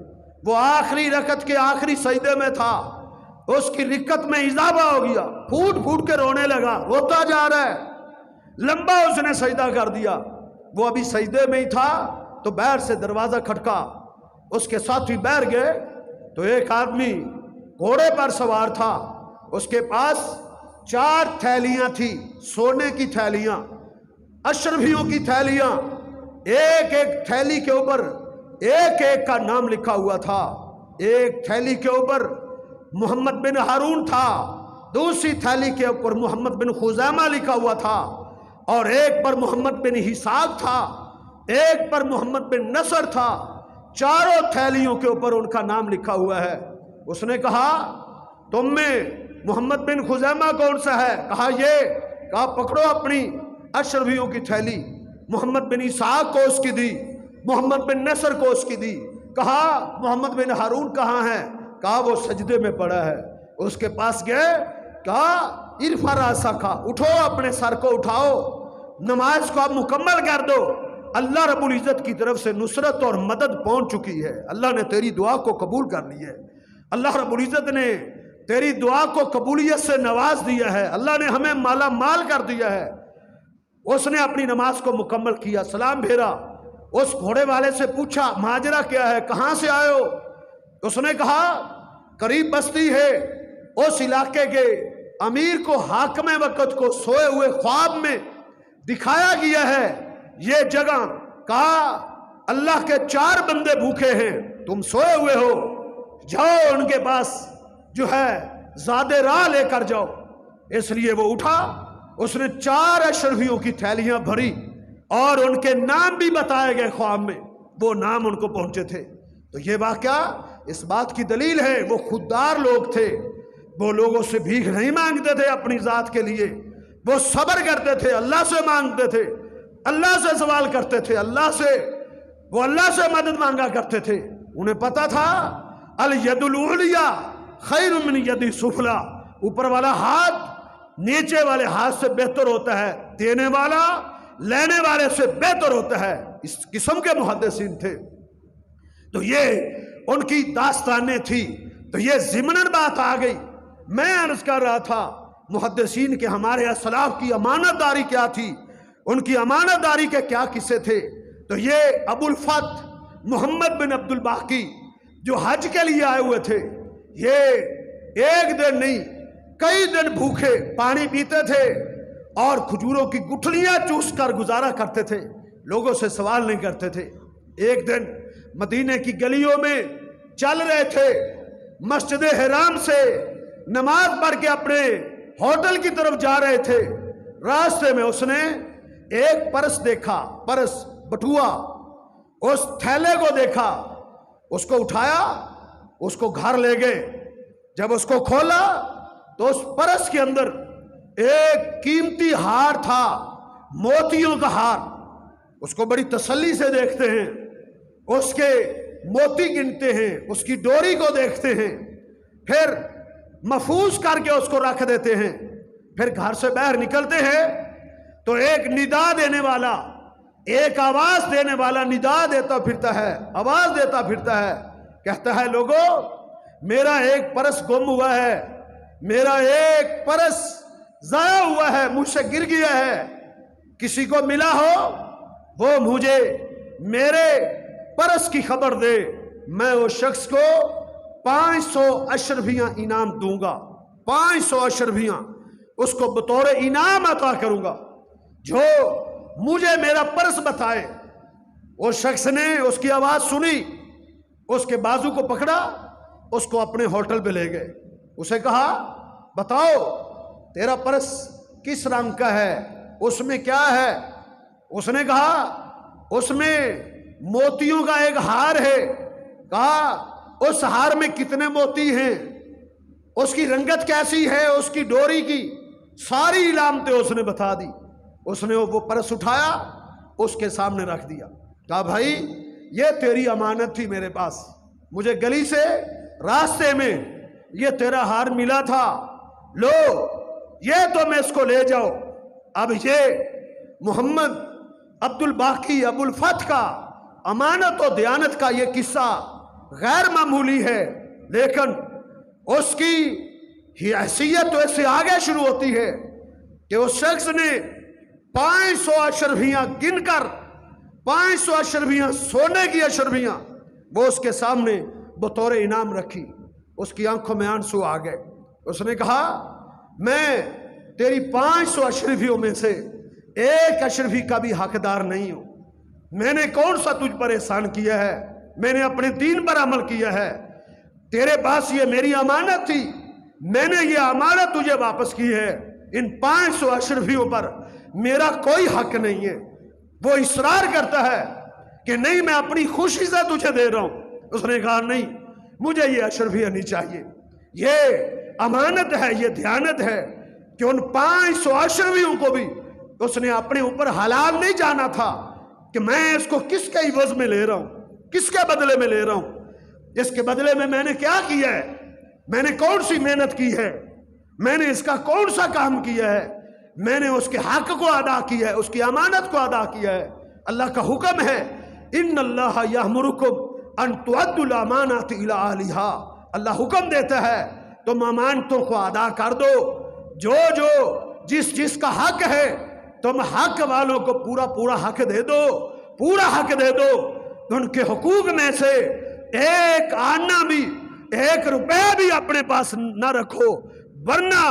S2: وہ آخری رکعت کے آخری سجدے میں تھا، اس کی رکعت میں اضافہ ہو گیا، پھوٹ پھوٹ کے رونے لگا، روتا جا رہا ہے، لمبا اس نے سجدہ کر دیا۔ وہ ابھی سجدے میں ہی تھا تو باہر سے دروازہ کھٹکا، اس کے ساتھی باہر گئے تو ایک آدمی گھوڑے پر سوار تھا، اس کے پاس 4 تھیلیاں تھیں، سونے کی تھیلیاں، اشرفیوں کی تھیلیاں، ایک ایک تھیلی کے اوپر ایک ایک کا نام لکھا ہوا تھا۔ ایک تھیلی کے اوپر محمد بن ہارون تھا، دوسری تھیلی کے اوپر محمد بن خزیمہ لکھا ہوا تھا، اور ایک پر محمد بن اسحاق تھا، ایک پر محمد بن نصر تھا، چاروں تھیلیوں کے اوپر ان کا نام لکھا ہوا ہے۔ اس نے کہا تم میں محمد بن خزیمہ کون سا ہے؟ کہا یہ۔ کہا پکڑو اپنی اشرفیوں کی تھیلی۔ محمد بن اسحاق کو اس کی دی، محمد بن نصر کو اس کی دی۔ کہا محمد بن ہارون کہاں ہے؟ کہا وہ سجدے میں پڑا ہے۔ اس کے پاس گئے، کہا ارفع راسک، اٹھو اپنے سر کو اٹھاؤ، نماز کو اب مکمل کر دو، اللہ رب العزت کی طرف سے نصرت اور مدد پہنچ چکی ہے، اللہ نے تیری دعا کو قبول کر لی ہے، اللہ رب العزت نے تیری دعا کو قبولیت سے نواز دیا ہے، اللہ نے ہمیں مالا مال کر دیا ہے۔ اس نے اپنی نماز کو مکمل کیا، سلام پھیرا، اس گھوڑے والے سے پوچھا ماجرا کیا ہے، کہاں سے آئے ہو؟ اس نے کہا قریب بستی ہے، اس علاقے کے امیر کو حاکم وقت کو سوئے ہوئے خواب میں دکھایا گیا ہے یہ جگہ۔ کہا اللہ کے 4 بندے بھوکے ہیں، تم سوئے ہوئے ہو، جاؤ ان کے پاس جو ہے زیادہ راہ لے کر جاؤ۔ اس لیے وہ اٹھا، اس نے 4 اشرفیوں کی تھیلیاں بھری اور ان کے نام بھی بتائے گئے خواب میں، وہ نام ان کو پہنچے تھے۔ تو یہ واقعہ اس بات کی دلیل ہے وہ خوددار لوگ تھے، وہ لوگوں سے بھیک نہیں مانگتے تھے اپنی ذات کے لیے، وہ صبر کرتے تھے، اللہ سے مانگتے تھے، اللہ سے سوال کرتے تھے، وہ اللہ سے مدد مانگا کرتے تھے۔ انہیں پتا تھا الید العلیٰ خیر من ید سفلی، اوپر والا ہاتھ نیچے والے ہاتھ سے بہتر ہوتا ہے، دینے والا لینے والے سے بہتر ہوتا ہے۔ اس قسم کے محدثین تھے۔ تو یہ ان کی داستانیں تھی۔ تو یہ ضمناً بات آ گئی۔ میں عرض کر رہا تھا محدثین کے ہمارے اسلاف کی امانت داری کیا تھی، ان کی امانت داری کے کیا قصے تھے۔ تو یہ ابو الفتح محمد بن عبد الباقی جو حج کے لیے آئے ہوئے تھے، یہ ایک دن نہیں کئی دن بھوکے پانی پیتے تھے اور کھجوروں کی گٹھلیاں چوس کر گزارا کرتے تھے، لوگوں سے سوال نہیں کرتے تھے۔ ایک دن مدینے کی گلیوں میں چل رہے تھے، مسجد حرام سے نماز پڑھ کے اپنے ہوٹل کی طرف جا رہے تھے، راستے میں اس نے ایک پرس دیکھا، پرس بٹوا، اس تھیلے کو دیکھا، اس کو اٹھایا، اس کو گھر لے گئے۔ جب اس کو کھولا تو اس پرس کے اندر ایک قیمتی ہار تھا، موتیوں کا ہار۔ اس کو بڑی تسلی سے دیکھتے ہیں، اس کے موتی گنتے ہیں، اس کی ڈوری کو دیکھتے ہیں، پھر محفوظ کر کے اس کو رکھ دیتے ہیں۔ پھر گھر سے باہر نکلتے ہیں تو ایک ندا دینے والا، ایک آواز دینے والا ندا دیتا پھرتا ہے، آواز دیتا پھرتا ہے، کہتا ہے لوگوں میرا ایک پرس گم ہوا ہے، میرا ایک پرس ضائع ہوا ہے، مجھ سے گر گیا ہے، کسی کو ملا ہو وہ مجھے میرے پرس کی خبر دے، میں اس شخص کو 500 اشرفیاں انعام دوں گا، 500 اشرفیاں اس کو بطور انعام عطا کروں گا جو مجھے میرا پرس بتائے۔ اس شخص نے اس کی آواز سنی، اس کے بازو کو پکڑا، اس کو اپنے ہوٹل پہ لے گئے، اسے کہا بتاؤ تیرا پرس کس رنگ کا ہے، اس میں کیا ہے؟ اس نے کہا اس میں موتیوں کا ایک ہار ہے۔ کہا اس ہار میں کتنے موتی ہیں، اس کی رنگت کیسی ہے، اس کی ڈوری کی ساری علامتیں اس نے بتا دی۔ اس نے وہ پرس اٹھایا، اس کے سامنے رکھ دیا، کہا بھائی یہ تیری امانت تھی میرے پاس، مجھے گلی سے راستے میں یہ تیرا ہار ملا تھا، لو یہ تو میں اس کو لے جاؤ۔ اب یہ محمد عبد الباقی ابو الفتح کا امانت و دیانت کا یہ قصہ غیر معمولی ہے، لیکن اس کی حیثیت تو اس سے آگے شروع ہوتی ہے کہ اس شخص نے 500 اشرفیاں گن کر، 500 اشرفیاں سونے کی اشرفیاں وہ اس کے سامنے بطور انعام رکھی۔ اس کی آنکھوں میں آنسو آ گئے۔ اس نے کہا میں تیری 500 اشرفیوں میں سے ایک اشرفی کا بھی حقدار نہیں ہوں، میں نے کون سا تجھ پر احسان کیا ہے، میں نے اپنے دین پر عمل کیا ہے، تیرے پاس یہ میری امانت تھی، میں نے یہ امانت تجھے واپس کی ہے، ان 500 اشرفیوں پر میرا کوئی حق نہیں ہے۔ وہ اصرار کرتا ہے کہ نہیں میں اپنی خوشی سے تجھے دے رہا ہوں۔ اس نے کہا نہیں، مجھے یہ اشرفیہ نہیں چاہیے، یہ امانت ہے، یہ دیانت ہے کہ ان 500 اشرفیوں کو بھی اس نے اپنے اوپر حلال نہیں جانا تھا کہ میں اس کو کس کے عوض میں لے رہا ہوں، کس کے بدلے میں لے رہا ہوں، اس کے بدلے میں نے کیا کیا ہے، میں نے کون سی محنت کی ہے، میں نے اس کا کون سا کام کیا ہے، میں نے اس کے حق کو ادا کیا ہے، اس کی امانت کو ادا کیا ہے۔ اللہ کا حکم ہے ان اللہ یأمرکم ان تؤدوا الامانات الی اہلھا، اللہ حکم دیتا ہے تم امانتوں کو ادا کر دو، جو جس کا حق ہے تم حق والوں کو پورا حق دے دو، پورا حق دے دو، ان کے حقوق میں سے ایک آنا بھی، 1 روپے بھی اپنے پاس نہ رکھو، ورنہ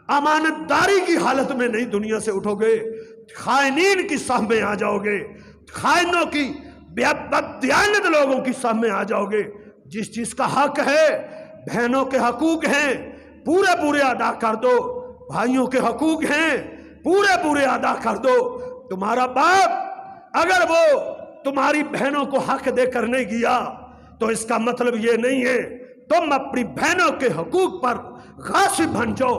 S2: امانت داری کی حالت میں نہیں دنیا سے اٹھو گے، خائنین کی صف میں آ جاؤ گے، خائنوں کی بددیانت لوگوں کی صف میں آ جاؤ گے۔ جس کا حق ہے، بہنوں کے حقوق ہیں پورے ادا کر دو، بھائیوں کے حقوق ہیں پورے ادا کر دو۔ تمہارا باپ اگر وہ تمہاری بہنوں کو حق دے کر نہیں گیا تو اس کا مطلب یہ نہیں ہے تم اپنی بہنوں کے حقوق پر غاصب بن جاؤ،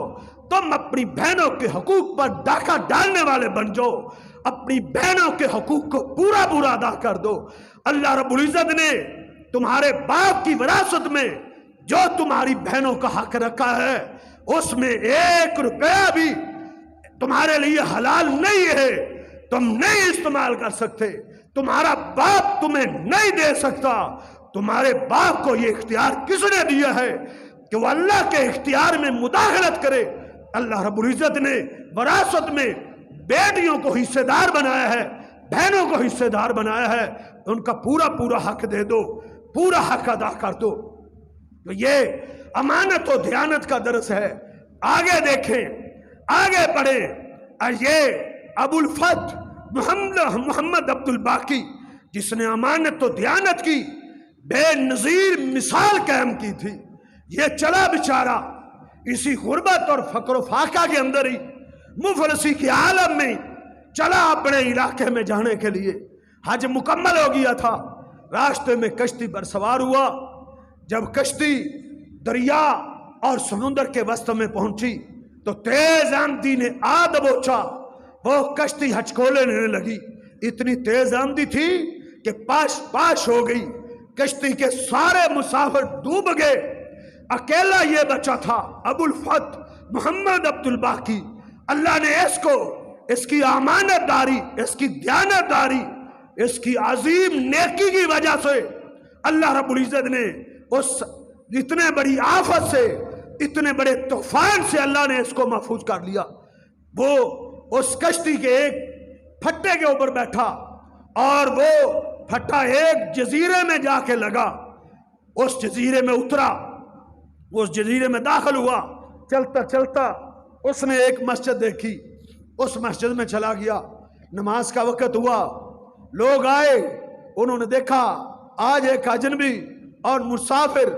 S2: تم اپنی بہنوں کے حقوق پر ڈاکہ ڈالنے والے بن جاؤ، اپنی بہنوں کے حقوق کو پورا ادا کر دو۔ اللہ رب العزت نے تمہارے باپ کی وراثت میں جو تمہاری بہنوں کا حق رکھا ہے اس میں 1 روپیہ بھی تمہارے لیے حلال نہیں ہے، تم نہیں استعمال کر سکتے، تمہارا باپ تمہیں نہیں دے سکتا۔ تمہارے باپ کو یہ اختیار کس نے دیا ہے کہ وہ اللہ کے اختیار میں مداخلت کرے؟ اللہ رب العزت نے وراثت میں بیٹیوں کو حصے دار بنایا ہے، بہنوں کو حصے دار بنایا ہے، ان کا پورا حق دے دو، پورا حق ادا کر دو۔ تو یہ امانت و دیانت کا درس ہے۔ آگے دیکھیں، آگے پڑھیں، اور یہ ابو الفتح محمد عبد الباقی جس نے امانت و دیانت کی بے نظیر مثال قائم کی تھی، یہ چلا بیچارہ اسی غربت اور فقر و فاقہ کے اندر ہی مفلسی کے عالم میں چلا اپنے علاقے میں جانے کے لیے۔ حج مکمل ہو گیا تھا، راستے میں کشتی پر سوار ہوا، جب کشتی دریا اور سمندر کے وسط میں پہنچی تو تیز آندھی نے آ دبوچا، وہ کشتی ہچکولے لینے لگی، اتنی تیز آندھی تھی کہ پاش ہو گئی، کشتی کے سارے مسافر ڈوب گئے، اکیلا یہ بچا تھا ابو الفتح محمد عبد الباقی۔ اللہ نے اس کی امانت داری، اس کی دیانت داری، اس کی عظیم نیکی کی وجہ سے اللہ رب العزت نے اس اتنے بڑی آفت سے، اتنے بڑے طوفان سے اللہ نے اس کو محفوظ کر لیا۔ وہ اس کشتی کے ایک پھٹے کے اوپر بیٹھا اور وہ پھٹا ایک جزیرے میں جا کے لگا، اس جزیرے میں اترا، اس جزیرے میں داخل ہوا، چلتا چلتا اس نے ایک مسجد دیکھی، اس مسجد میں چلا گیا، نماز کا وقت ہوا، لوگ آئے، انہوں نے دیکھا آج ایک اجنبی اور مسافر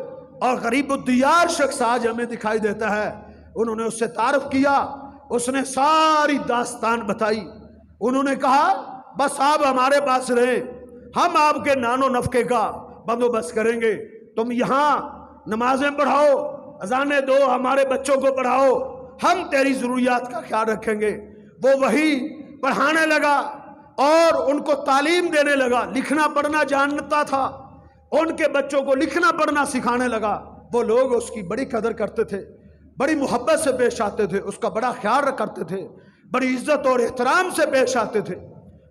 S2: اور غریب الدیار شخص آج ہمیں دکھائی دیتا ہے۔ انہوں نے اس سے تعارف کیا، اس نے ساری داستان بتائی، انہوں نے کہا بس آپ ہمارے پاس رہیں، ہم آپ کے نان و نفقے کا بندوبست کریں گے، تم یہاں نمازیں پڑھاؤ، اذانیں دو، ہمارے بچوں کو پڑھاؤ، ہم تیری ضروریات کا خیال رکھیں گے۔ وہ وہی پڑھانے لگا اور ان کو تعلیم دینے لگا، لکھنا پڑھنا جانتا تھا، ان کے بچوں کو لکھنا پڑھنا سکھانے لگا۔ وہ لوگ اس کی بڑی قدر کرتے تھے، بڑی محبت سے پیش آتے تھے، اس کا بڑا خیال کرتے تھے، بڑی عزت اور احترام سے پیش آتے تھے۔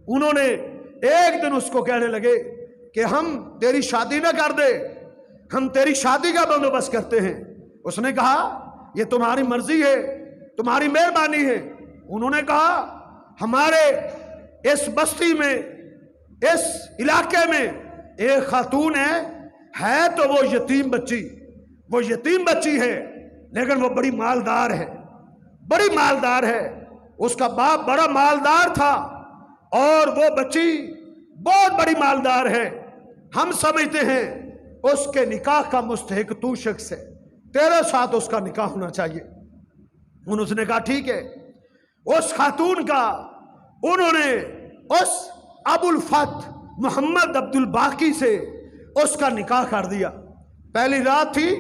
S2: انہوں نے ایک دن اس کو کہنے لگے کہ ہم تیری شادی نہ کر دے، ہم تیری شادی کا بندوبست کرتے ہیں۔ اس نے کہا یہ تمہاری مرضی ہے، تمہاری مہربانی ہے۔ انہوں نے کہا ہمارے اس بستی میں، اس علاقے میں ایک خاتون ہے تو وہ یتیم بچی ہے، لیکن وہ بڑی مالدار ہے، بڑی مالدار ہے، اس کا باپ بڑا مالدار تھا اور وہ بچی بہت بڑی مالدار ہے، ہم سمجھتے ہیں اس کے نکاح کا مستحق تو شخص ہے، تیرے ساتھ اس کا نکاح ہونا چاہیے۔ اس نے کہا ٹھیک ہے۔ اس خاتون کا انہوں نے اس ابوالفتح محمد عبدالباقی سے اس کا نکاح کر دیا۔ پہلی رات تھی،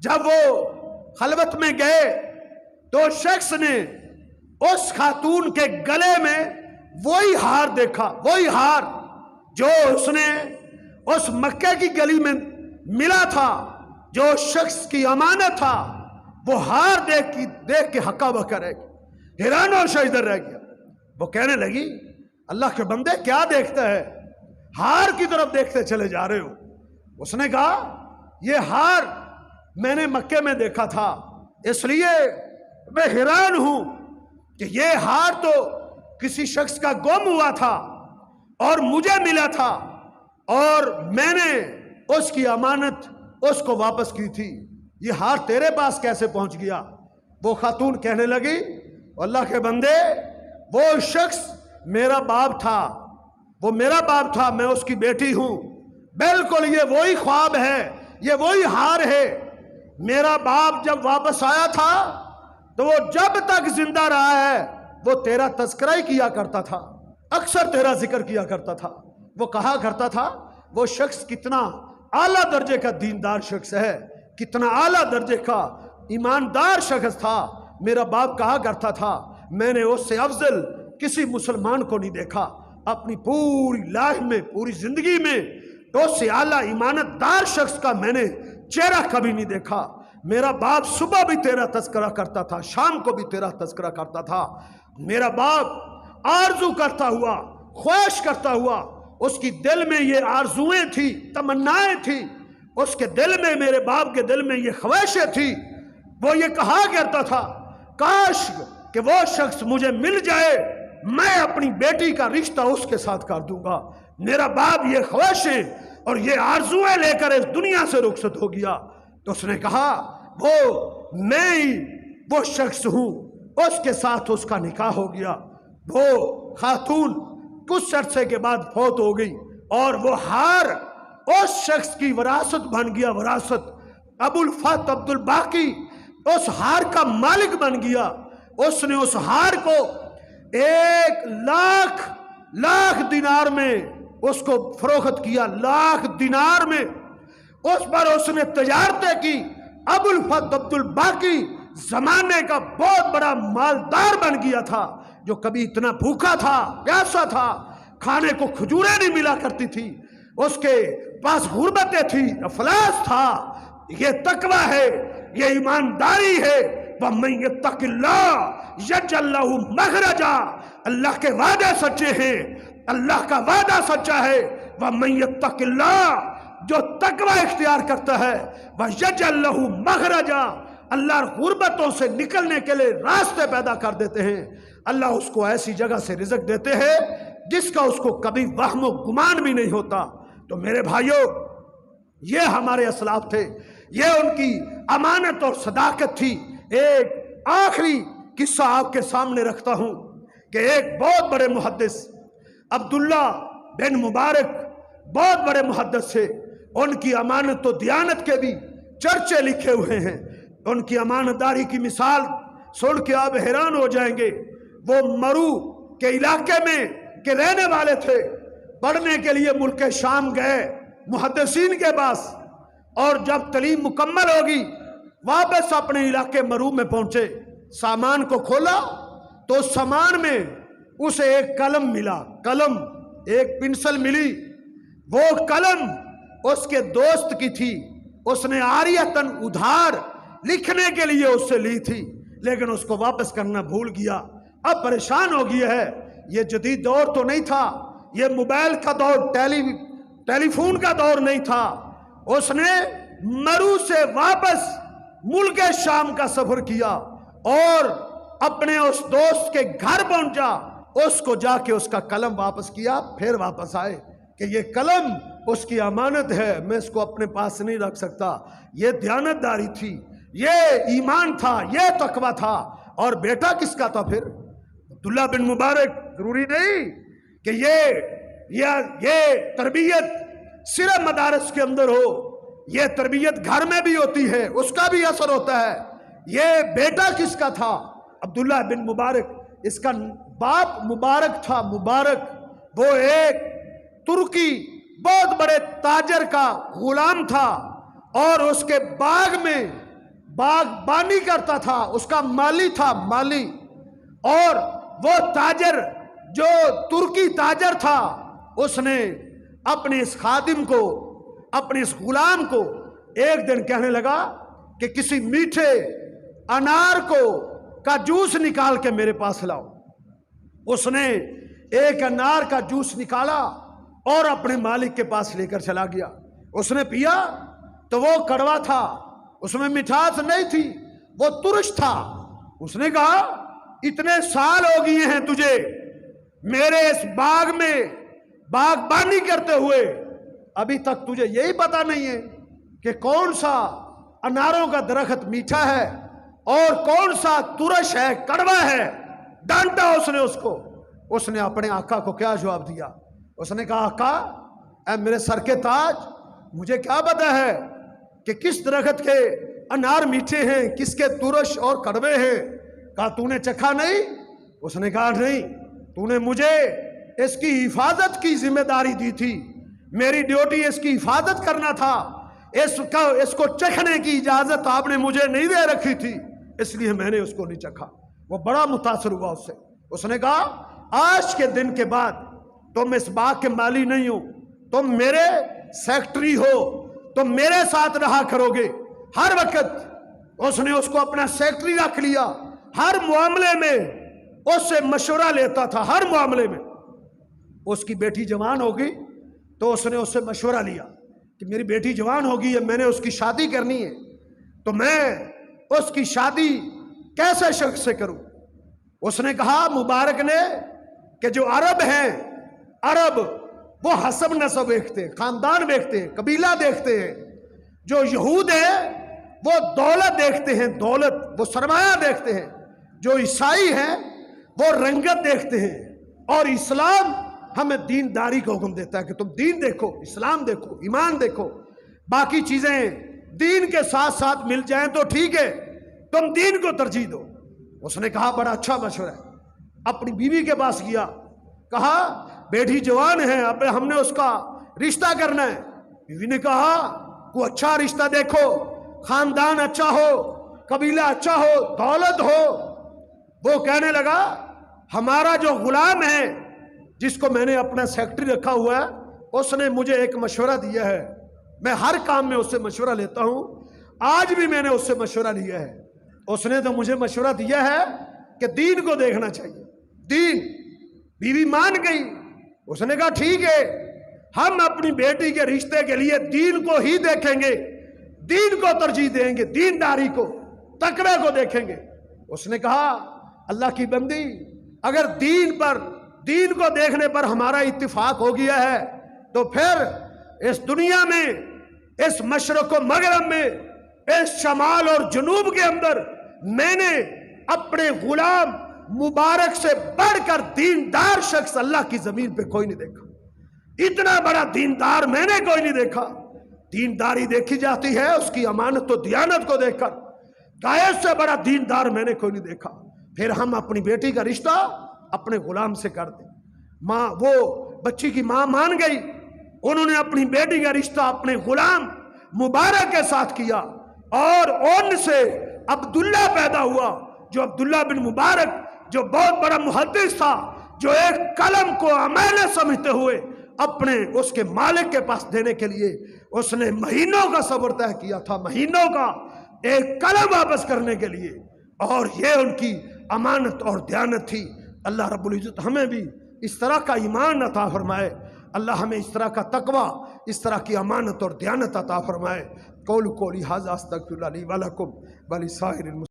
S2: جب وہ خلوت میں گئے تو شخص نے اس خاتون کے گلے میں وہی ہار دیکھا، وہی ہار جو اس نے اس مکے کی گلی میں ملا تھا، جو شخص کی امانت تھا۔ وہ ہار دیکھ کے ہکا بکا رہ گیا، حیران و شاہدر رہ گیا۔ وہ کہنے لگی اللہ کے بندے کیا دیکھتا ہے، ہار کی طرف دیکھتے چلے جا رہے ہو۔ اس نے کہا یہ ہار میں نے مکے میں دیکھا تھا، اس لیے میں حیران ہوں کہ یہ ہار تو کسی شخص کا گم ہوا تھا اور مجھے ملا تھا، اور میں نے اس کی امانت اس کو واپس کی تھی، یہ ہار تیرے پاس کیسے پہنچ گیا؟ وہ خاتون کہنے لگی اللہ کے بندے وہ شخص میرا باپ تھا، وہ میرا باپ تھا، میں اس کی بیٹی ہوں، بالکل یہ وہی خواب ہے، یہ وہی ہار ہے۔ میرا باپ جب واپس آیا تھا تو وہ جب تک زندہ رہا ہے وہ تیرا تذکرہ ہی کیا کرتا تھا، اکثر تیرا ذکر کیا کرتا تھا۔ وہ کہا کرتا تھا وہ شخص کتنا اعلیٰ درجے کا دیندار شخص ہے، کتنا اعلیٰ درجے کا ایماندار شخص تھا۔ میرا باپ کہا کرتا تھا میں نے اس سے افضل کسی مسلمان کو نہیں دیکھا، اپنی پوری لائف میں، پوری زندگی میں اس سے اعلیٰ ایمانت دار شخص کا میں نے چہرہ کبھی نہیں دیکھا۔ میرا باپ صبح بھی تیرا تذکرہ کرتا تھا، شام کو بھی تیرا تذکرہ کرتا تھا۔ میرا باپ آرزو کرتا ہوا، خواہش کرتا ہوا، اس کی دل میں یہ آرزویں تھی، تمنائیں تھی، اس کے دل میں، میرے باپ کے دل میں یہ خواہشیں تھی۔ وہ یہ کہا کرتا تھا کاش کہ وہ شخص مجھے مل جائے، میں اپنی بیٹی کا رشتہ اس کے ساتھ کر دوں گا۔ میرا باپ یہ خواہشیں اور یہ آرزویں لے کر اس دنیا سے رخصت ہو گیا۔ تو اس نے کہا وہ میں ہی وہ شخص ہوں، اس کے ساتھ اس کا نکاح ہو گیا۔ وہ خاتون کچھ عرصے کے بعد فوت ہو گئی اور وہ ہار اس شخص کی وراثت بن گیا، وراثت۔ ابوالفتح عبدالباقی اس ہار کا مالک بن گیا۔ اس نے اس ہار کو 1,00,000 دینار میں اس کو فروخت کیا، 1,00,000 دینار میں اس پر اس نے تجارتیں کی۔ ابوالفتح عبدالباقی زمانے کا بہت بڑا مالدار بن گیا تھا، جو کبھی اتنا بھوکا تھا، پیاسا تھا، کھانے کو کھجوریں نہیں ملا کرتی تھی، اس کے پاس غربتیں تھی، افلاس تھا۔ یہ تقوی ہے، یہ ایمانداری ہے۔ وَمَن يَتَّقِ اللَّهَ يَجْعَل لَّهُ مَخْرَجًا، اللہ کے وعدے سچے ہیں، اللہ کا وعدہ سچا ہے۔ وَمَن يَتَّقِ اللَّهَ، جو تقوی اختیار کرتا ہے، وَيَجْعَل لَّهُ مَخْرَجًا، اللہ غربتوں سے نکلنے کے لیے راستے پیدا کر دیتے ہیں۔ اللہ اس کو ایسی جگہ سے رزق دیتے ہیں جس کا اس کو کبھی وہم و گمان بھی نہیں ہوتا۔ تو میرے بھائیوں، یہ ہمارے اسلاف تھے، یہ ان کی امانت اور صداقت تھی۔ ایک آخری قصہ آپ کے سامنے رکھتا ہوں کہ ایک بہت بڑے محدث عبداللہ بن مبارک بہت بڑے محدث تھے، ان کی امانت و دیانت کے بھی چرچے لکھے ہوئے ہیں۔ ان کی امانت داری کی مثال سن کے آپ حیران ہو جائیں گے۔ وہ مرو کے علاقے میں کے رہنے والے تھے، پڑھنے کے لیے ملک شام گئے محدثین کے پاس، اور جب تعلیم مکمل ہوگی واپس اپنے علاقے مرو میں پہنچے۔ سامان کو کھولا تو سامان میں اسے ایک قلم ملا، قلم، ایک پنسل ملی۔ وہ قلم اس کے دوست کی تھی، اس نے عاریتاً ادھار لکھنے کے لیے اس سے لی تھی، لیکن اس کو واپس کرنا بھول گیا۔ اب پریشان ہو گیا ہے، یہ جدید دور تو نہیں تھا، یہ موبائل کا دور، ٹیلی فون کا دور نہیں تھا۔ اس نے مرو سے واپس ملک شام کا سفر کیا اور اپنے اس دوست کے گھر پہنچا، اس کو جا کے اس کا قلم واپس کیا، پھر واپس آئے کہ یہ قلم اس کی امانت ہے، میں اس کو اپنے پاس نہیں رکھ سکتا۔ یہ دیانت داری تھی، یہ ایمان تھا، یہ تقوی تھا۔ اور بیٹا کس کا تھا پھر؟ عبداللہ بن مبارک۔ ضروری نہیں کہ یہ تربیت صرف مدارس کے اندر ہو، یہ تربیت گھر میں بھی ہوتی ہے، اس کا بھی اثر ہوتا ہے۔ یہ بیٹا کس کا تھا؟ عبداللہ بن مبارک۔ اس کا باپ مبارک تھا، مبارک وہ ایک ترکی بہت بڑے تاجر کا غلام تھا اور اس کے باغ میں باغبانی کرتا تھا، اس کا مالی تھا، مالی. اور وہ تاجر جو ترکی تاجر تھا اس نے اپنے اس خادم کو، اپنے اس غلام کو ایک دن کہنے لگا کہ کسی میٹھے انار کا جوس نکال کے میرے پاس لاؤ. اس نے ایک انار کا جوس نکالا اور اپنے مالک کے پاس لے کر چلا گیا. اس نے پیا تو وہ کڑوا تھا، اس میں مٹھاس نہیں تھی، وہ ترش تھا. اس نے کہا اتنے سال ہو گئے ہیں تجھے میرے اس باغ میں باغبانی کرتے ہوئے، ابھی تک تجھے یہی پتا نہیں ہے کہ کون سا اناروں کا درخت میٹھا ہے اور کون سا ترش ہے، کڑوا ہے. ڈانٹا اس نے اس کو. اس نے اپنے آقا کو کیا جواب دیا؟ اس نے کہا آقا اے میرے سر کے تاج، مجھے کیا پتا ہے کہ کس درخت کے انار میٹھے ہیں، کس کے ترش اور کڑوے ہیں. کہا تو نے چکھا نہیں؟ اس نے کہا نہیں، تو نے مجھے اس کی حفاظت کی ذمہ داری دی تھی، میری ڈیوٹی اس کی حفاظت کرنا تھا، اس کو چکھنے کی اجازت آپ نے مجھے نہیں دے رکھی تھی، اس لیے میں نے اس کو نہیں چکھا. وہ بڑا متاثر ہوا اس سے. اس نے کہا آج کے دن کے بعد تم اس باغ کے مالی نہیں ہو، تم میرے سیکٹری ہو، تم میرے ساتھ رہا کرو گے ہر وقت. اس نے اس کو اپنا سیکٹری رکھ لیا، ہر معاملے میں اس سے مشورہ لیتا تھا، ہر معاملے میں. اس کی بیٹی جوان ہو گئی تو اس نے اس سے مشورہ لیا کہ میری بیٹی جوان ہو گئی ہے، میں نے اس کی شادی کرنی ہے، تو میں اس کی شادی کیسے شخص سے کروں؟ اس نے کہا مبارک نے کہ جو عرب ہیں، عرب وہ حسب نسب دیکھتے ہیں، خاندان دیکھتے ہیں، قبیلہ دیکھتے ہیں. جو یہود ہیں وہ دولت دیکھتے ہیں، دولت، وہ سرمایہ دیکھتے ہیں. جو عیسائی ہیں وہ رنگت دیکھتے ہیں. اور اسلام ہمیں دینداری کو حکم دیتا ہے کہ تم دین دیکھو، اسلام دیکھو، ایمان دیکھو. باقی چیزیں دین کے ساتھ ساتھ مل جائیں تو ٹھیک ہے، تم دین کو ترجیح دو. اس نے کہا بڑا اچھا مشورہ ہے. اپنی بیوی کے پاس گیا، کہا بیٹی جوان ہے، اب ہم نے اس کا رشتہ کرنا ہے. بیوی نے کہا کوئی اچھا رشتہ دیکھو، خاندان اچھا ہو، قبیلہ اچھا ہو، دولت ہو. وہ کہنے لگا ہمارا جو غلام ہے جس کو میں نے اپنا سیکٹری رکھا ہوا ہے، اس نے مجھے ایک مشورہ دیا ہے، میں ہر کام میں اس سے مشورہ لیتا ہوں، آج بھی میں نے اس سے مشورہ لیا ہے. اس نے تو مجھے مشورہ دیا ہے کہ دین کو دیکھنا چاہیے، دین. بیوی مان گئی. اس نے کہا ٹھیک ہے، ہم اپنی بیٹی کے رشتے کے لیے دین کو ہی دیکھیں گے، دین کو ترجیح دیں گے، دینداری کو، تقوی کو دیکھیں گے. اس نے کہا اللہ کی بندی، اگر دین کو دیکھنے پر ہمارا اتفاق ہو گیا ہے تو پھر اس دنیا میں، اس مشرق و مغرب میں، اس شمال اور جنوب کے اندر میں نے اپنے غلام مبارک سے بڑھ کر دیندار شخص اللہ کی زمین پہ کوئی نہیں دیکھا. اتنا بڑا دیندار میں نے کوئی نہیں دیکھا. دینداری دیکھی جاتی ہے اس کی امانت و دیانت کو دیکھ کر. قائد سے بڑا دیندار میں نے کوئی نہیں دیکھا. پھر ہم اپنی بیٹی کا رشتہ اپنے غلام سے کر دیں. ماں، وہ بچی کی ماں مان گئی. انہوں نے اپنی بیٹی کا رشتہ اپنے غلام مبارک کے ساتھ کیا اور ان سے عبداللہ پیدا ہوا. جو عبداللہ بن مبارک جو بہت بڑا محدث تھا، جو ایک قلم کو امانت سمجھتے ہوئے اپنے اس کے مالک کے پاس دینے کے لیے اس نے مہینوں کا صبر طے کیا تھا، مہینوں کا، ایک قلم واپس کرنے کے لیے. اور یہ ان کی امانت اور دیانت تھی. اللہ رب العزت ہمیں بھی اس طرح کا ایمان عطا فرمائے. اللہ ہمیں اس طرح کا تقوی، اس طرح کی امانت اور دیانت عطا فرمائے. قولی ھذا استغفر اللہ لی ولکم ولسائر المسلمین.